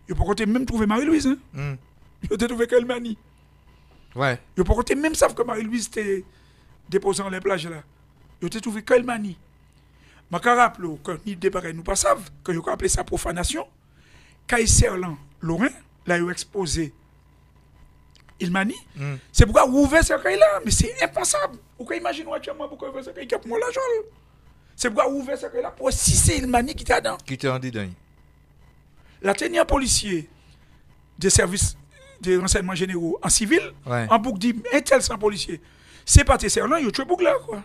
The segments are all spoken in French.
Yo pas côté même trouver Marie-Louise hein. Yo te trouvé Kelmani. Ouais. Yo pas côté même savent que Marie-Louise était déposant les plages là. Yo te trouvé Kelmani. Ma ka rappelle que ni débarquer nous pas savent que yo appelé ça profanation. Kaiserlan Lorrain là yo exposé Ilmani. C'est pourquoi ouvert ce caille là mais c'est impensable. Pourquoi imaginez actuellement pourquoi ouvert ce caille qui a pour l'argent. C'est pourquoi ouvert ce caille là pour si c'est Ilmani qui t'a dedans. Qui t'a dedans. La tenue policier des services de renseignements généraux en civil, en boucle dit un tel sans policier. C'est pas tes serlants, ils ont tué boucle là quoi.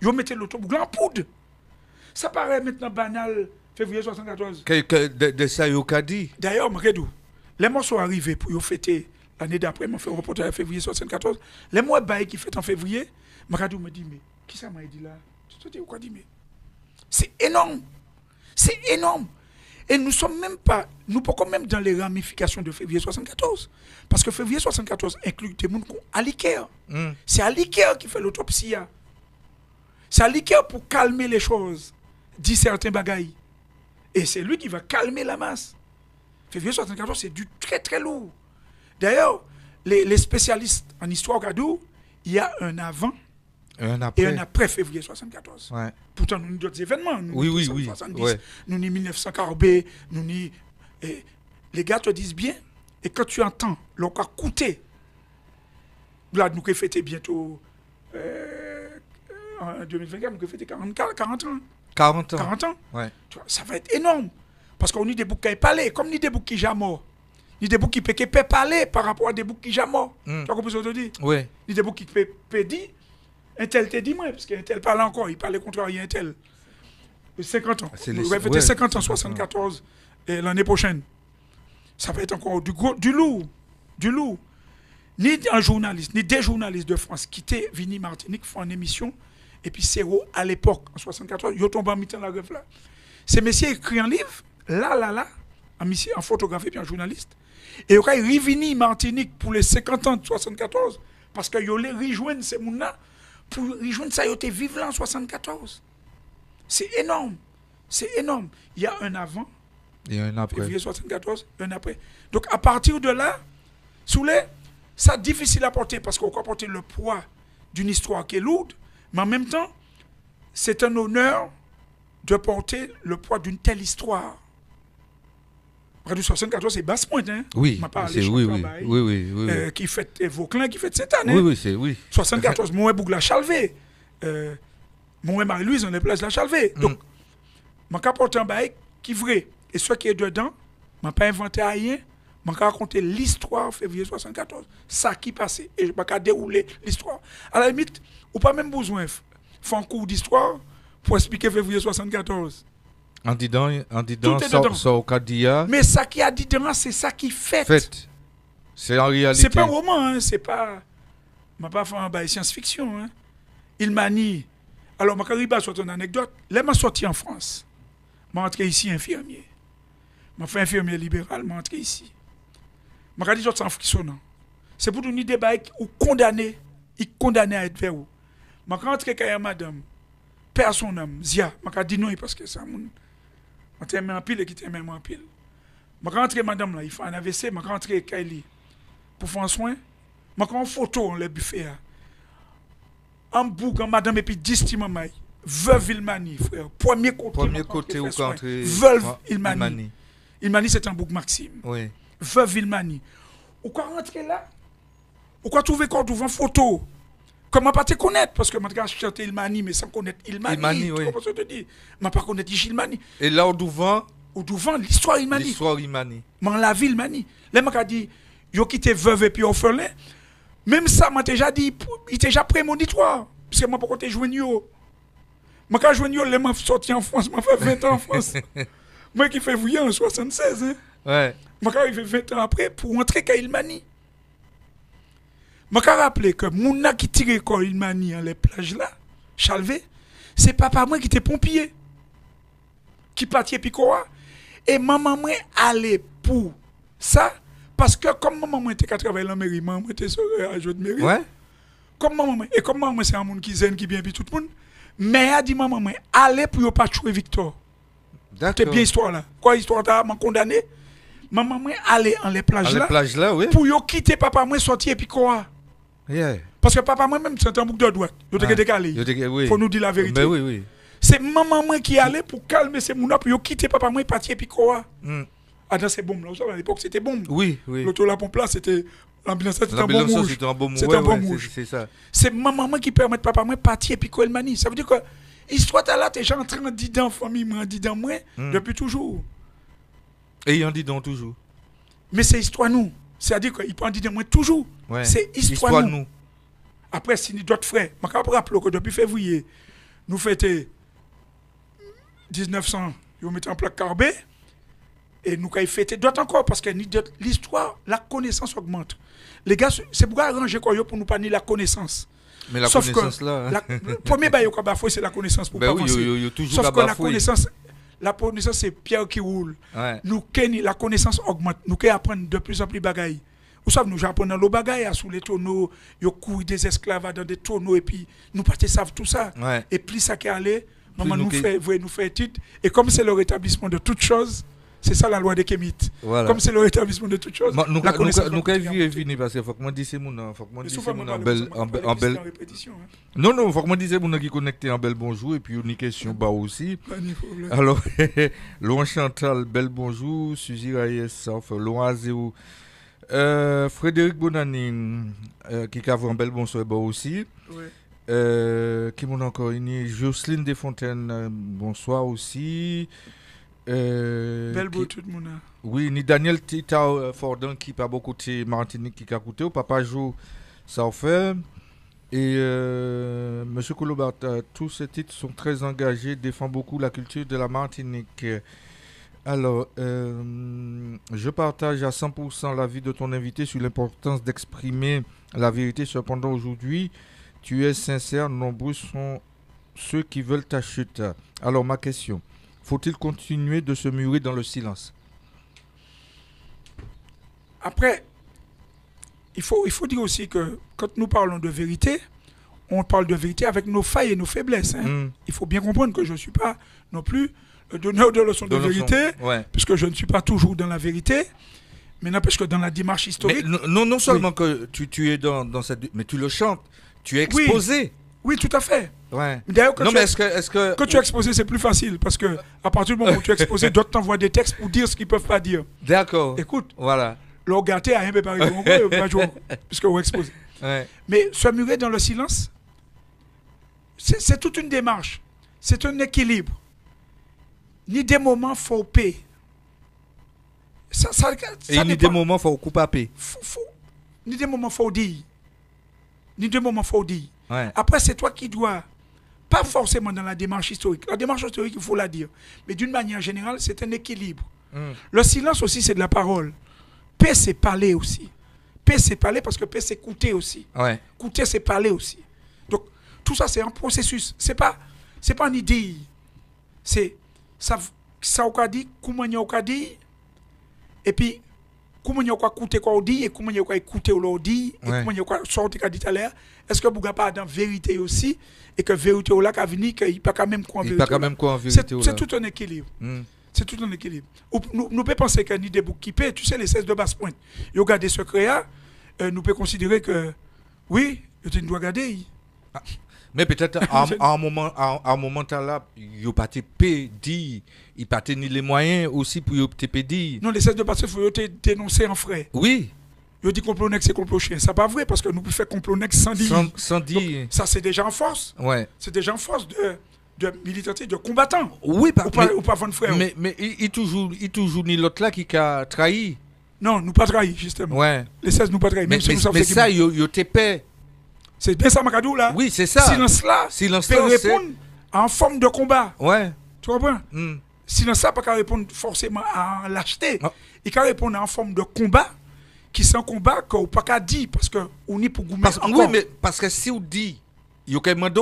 Ils ont mis l'autoboucle en poudre. Ça paraît maintenant banal, février 74. De ça, il a dit. D'ailleurs, les mois sont arrivés pour fêter l'année d'après, je fais un reportage en février 74. Les mois qui fêtent en février, je me dis, mais qui ça m'a dit là? Tu te dis quoi dit, mais c'est énorme. C'est énorme. Et nous sommes même pas, nous pas même dans les ramifications de février 74. Parce que février 74 inclut des gens à l'IKEA. C'est à l'IKEA qui fait l'autopsie. C'est à l'IKEA pour calmer les choses, dit certains bagailles. Et c'est lui qui va calmer la masse. Février 74, c'est du très très lourd. D'ailleurs, les spécialistes en histoire Gadou, il y a un avant et un après février 74. Ouais. Pourtant, nous avons d'autres événements. Nous, oui. 1970, Ouais. nous avons 1940, nous avons... Les gars te disent bien, et quand tu entends leur cas coûter, là, nous avons fêté bientôt, en 2024, nous avons fêté 40 ans. 40 ans. 40 ans. Ouais. Tu vois, ça va être énorme. Parce qu'on a des boucs qui parlent, comme ni des boucs qui jamais morts. Ni des boucs qui peuvent parler par rapport à des boucs qui jamais morts. Tu vois ce que je te dis? Oui. Ni des boucs qui peuvent dire. Un tel te dit moi, parce qu'un tel parle encore, il parle contraire un tel. 50 ans. On va fêter 50 ans, 74 l'année prochaine. Ça va être encore du lourd. Du lourd. Ni un journaliste, ni des journalistes de France qui étaient venus Martinique font une émission. Et puis c'est à l'époque, en 74, ils ont tombé en mi-temps la grève là. Ces messieurs écrit un livre, là, en photographie et en journaliste. Et ils ont revenu Martinique pour les 50 ans de 74, parce qu'ils ont rejoindre ces gens-là, pour rejoindre ça, ils ont été vivants là en 74. C'est énorme. C'est énorme. Il y a un avant, et un après. Février 74, un après. Donc à partir de là, ça difficile à porter, parce qu'on peut porter le poids d'une histoire qui est lourde, mais en même temps, c'est un honneur de porter le poids d'une telle histoire. Radio 74, c'est Basse-Pointe, hein? Oui, c'est oui. Qui fait Vauclin, qui fait cette année. Oui. 74, moi, Bougla Chalvé. Moi, Marie-Louise, on est place la Chalvé. Donc, je vais porter un bail qui est vrai. Et ce qui est dedans, je n'ai pas inventé rien. Je vais raconter l'histoire février 74. Ça qui passait. Et je vais dérouler l'histoire. À la limite, ou pas même besoin de faire un cours d'histoire pour expliquer février 74. En disant, ça au Kadia. Mais ça qui a dit dedans, c'est ça qui fait. C'est en réalité. C'est pas un roman, hein, c'est pas. Je ne vais pas faire un science-fiction. Hein. Il m'a dit. Alors, je vais vous une anecdote. Là, je suis sorti en France. Je suis entré ici infirmier. Je suis infirmier libéral, je suis entré ici. Je suis dit que c'est en frissonnant. C'est pour nous débat ou condamné. Il condamné à être vers où. Je suis entré quand madame. Personne, Zia. Je suis dit non parce que ça. Je t'aime en pile et qui t'aime en pile. Je suis rentré, madame, là, il faut un AVC, je suis rentré Kaili pour faire un soin. Je suis en photo, dans le buffet. En boucle, madame, et puis 10 timamay. Veuve Ilmani, frère. Premier côté où entrer. Veuve Ilmani. Ilmani, c'est un bouc Maxime. Oui. Veuve Ilmani. Ou quoi rentrer là? Ou quoi trouver quand devant photo? Comment pas te connaître? Parce que je chante Ilmani, mais sans connaître Ilmani. Oui. Tu comprends ce que je te dis? Je ne pas connaître Ilmani. Et là, au devant l'histoire Ilmani. Dans la ville Ilmani. Là, je dit, yo quitté veuve et puis orphelin. Même ça, m'a déjà dit, il était déjà prémonitoire. Parce que moi, pourquoi tu joué yo? Moi, quand je joué yo, je suis sorti en France, je fait 20 ans en France. Moi qui fais février en 76. Hein. Ouais. Moi, quand arrivé 20 ans après, pour rentrer à Ilmani. Je me rappelle que Mouna qui tirait quand Ilmani dans les plages là, Chalvé, c'est papa moi qui était pompier. Qui partait Picoa. Et maman moi allait pour ça. Parce que comme maman moi était qu'à travailler dans la mairie, maman était sur la de mairie. Ouais. Comme maman et comme maman c'est un monde qui zen, qui bien puis tout le monde. Mais a dit maman moi, allez pour ne pas tuer Victor. D'accord. C'est bien histoire là. Quoi histoire t'as m'a condamné? maman moi aller en les plages là, oui. pour yo quitter papa moi sortir et puis quoi. Yeah. Parce que papa moi même c'est un bouc de droite. Yo te décalé. Oui. Faut nous dire la vérité. Ben oui. C'est maman moi qui allait pour calmer ces mouna pour yo quitter papa moi partir et puis quoi. Ah dans ces bombes là, à l'époque c'était bombe. Oui. L'auto la pompe là c'était l'ambulance c'était un bon rouge. C'était un bon rouge. C'est ça. C'est maman moi qui permet papa moi partir et puis quoi manie. Ça veut dire que histoire là t'es déjà en train de dire dans famille moi dit dans moi depuis toujours. Et il en dit donc toujours. Mais c'est histoire nous. C'est-à-dire qu'il peut en dire dans moi toujours. Ouais. C'est histoire nous. Après si nous d'autres frères, je me rappelle que depuis février nous fêtons 1900, nous mettons en plaque carbée et nous avons fêté d'autres encore parce que l'histoire, la connaissance augmente. Les gars, c'est pour arranger pour nous parler la connaissance. Mais la sauf connaissance que là. Le premier bail qu'on a c'est la connaissance pour pas avancer. Sauf que la connaissance c'est pierre qui roule. Ouais. Nous la connaissance augmente. Nous apprenons de plus en plus bagaille. Vous savez, nous apprenons le bagaille sous les tonneaux, nous courons des esclaves dans des tonneaux et puis nous pas savent tout ça. Ouais. Et plus ça qui allait, maman nous fait étude. Et comme c'est le rétablissement de toutes choses, c'est ça la loi des Kémites. Voilà. Comme c'est le rétablissement de toutes choses, nous la connaissance avons vu parce qu'il faut que moi dise mon faut que moi dise en belle répétition. Non, faut que moi dise mon qui connecté en bel bonjour et puis une question bas aussi. Alors Laurent Chantal bel bonjour, Suzy Reyes sauf Laurent Azéo Frédéric Bonani qui a un bel bonsoir bas aussi. Qui m'ont encore une Jocelyne Desfontaines bonsoir aussi. Belle beau tout le monde. Oui, ni Daniel Tita Fordin qui pas beaucoup de Martinique qui a coûté, Papa Jo ça fait. Et Monsieur Kolobat, tous ces titres sont très engagés, défendent beaucoup la culture de la Martinique. Alors, je partage à 100% l'avis de ton invité sur l'importance d'exprimer la vérité. Cependant, aujourd'hui, tu es sincère, nombreux sont ceux qui veulent ta chute. Alors, ma question. Faut-il continuer de se murer dans le silence? Après, il faut dire aussi que quand nous parlons de vérité, on parle de vérité avec nos failles et nos faiblesses. Il faut bien comprendre que je ne suis pas non plus le donneur de leçons de vérité, puisque je ne suis pas toujours dans la vérité, mais n'empêche que dans la démarche historique... Mais non seulement que tu es dans cette... Mais tu le chantes, tu es exposé. Oui, tout à fait. Ouais. D'ailleurs, quand tu es exposé, c'est plus facile parce que à partir du moment où tu es exposé, d'autres t'envoient des textes pour dire ce qu'ils ne peuvent pas dire. D'accord. Écoute, voilà. Le gâté a rien préparé puisque vous exposez. Ouais. Mais se murer dans le silence, c'est toute une démarche. C'est un équilibre. Ni des moments faut payer. Et ni des moments faut couper à paix. Ni des moments faut dire. Ni des moments faut dire. Ouais. Après, c'est toi qui dois, pas forcément dans la démarche historique. La démarche historique, il faut la dire. Mais d'une manière générale, c'est un équilibre. Le silence aussi, c'est de la parole. Paix, c'est parler aussi. Paix, c'est parler parce que paix, c'est écouter aussi. Ouais. Écouter, c'est parler aussi. Donc, tout ça, c'est un processus. C'est pas une idée. C'est ça on dit, comment on dit, et puis, comment on écouter quoi on dit, et comment on écouter on dit, et comment on sortir dit tout à l'heure. Est-ce que vous n'avez pas dans vérité aussi, et que vérité là qui vient, qu'il n'y a pas quand même quoi en vérité. C'est tout un équilibre. C'est tout un équilibre. Nous pouvons penser qu'il y a des boucs qui paient, tu sais, les 16 de basse pointe. Ils ont gardé ce créa, nous pouvons considérer que, oui, ils doivent garder. Mais peut-être à un moment là, il n'y a pas de pédi, il n'y a pas ni les moyens aussi pour te pédi. Non, les 16 de basse pointe, il faut dénoncer en frais. Oui. Ils disent complot nex c'est complot chien. Ça n'est pas vrai parce que nous pouvons faire complot nex sans dire. Sans dire. Ça, c'est déjà en force. Ouais. C'est déjà en force de militanté, de combattants. Oui, ou pas von frère. Mais il toujours ni l'autre là qui a trahi. Non, nous pas trahi, justement. Ouais. Les 16 nous pas trahi. Mais ça, il te paie. C'est bien ça, Macadou, là. Oui, c'est ça. Silence là, peut répondre en forme de combat. Ouais. Tu comprends? Silence là, pas répondre forcément à lâcheté. Il peut répondre en forme de combat, qui c'est un combat qu'on ne peut pas dire, parce qu'on est pour goumer encore. Oui, mais parce que si on dit, il y a quand même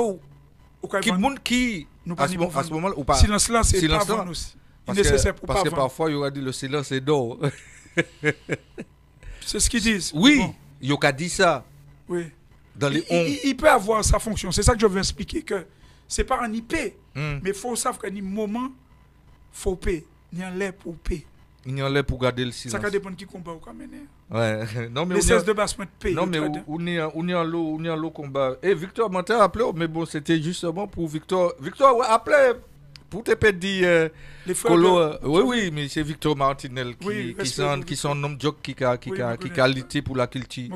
qui monde qui à ce moment ou pas silence là c'est pas bon aussi nécessaire pour parce que parfois il y aura dit le silence est d'or. C'est ce qu'ils disent. Oui, il y a dit ça. Oui. Dans les il peut avoir sa fonction, c'est ça que je veux expliquer, que c'est pas un IP mais il faut savoir qu'à un moment faut payer, il y a l'air pour payer. Il y en a pour garder le Ça silence. va dépendre qui combat ou mener. Ouais. Non, mais Les 16 de basse paye. non, mais on est en l'eau combat. Et Victor Monta a appelé, mais bon, c'était justement pour Victor. Victor, ouais, appelé pour te peut dire. Les frères. Colo, oui, mais c'est Victor Martinel Oui, qui sont un homme jock qui a qualité pour la culture.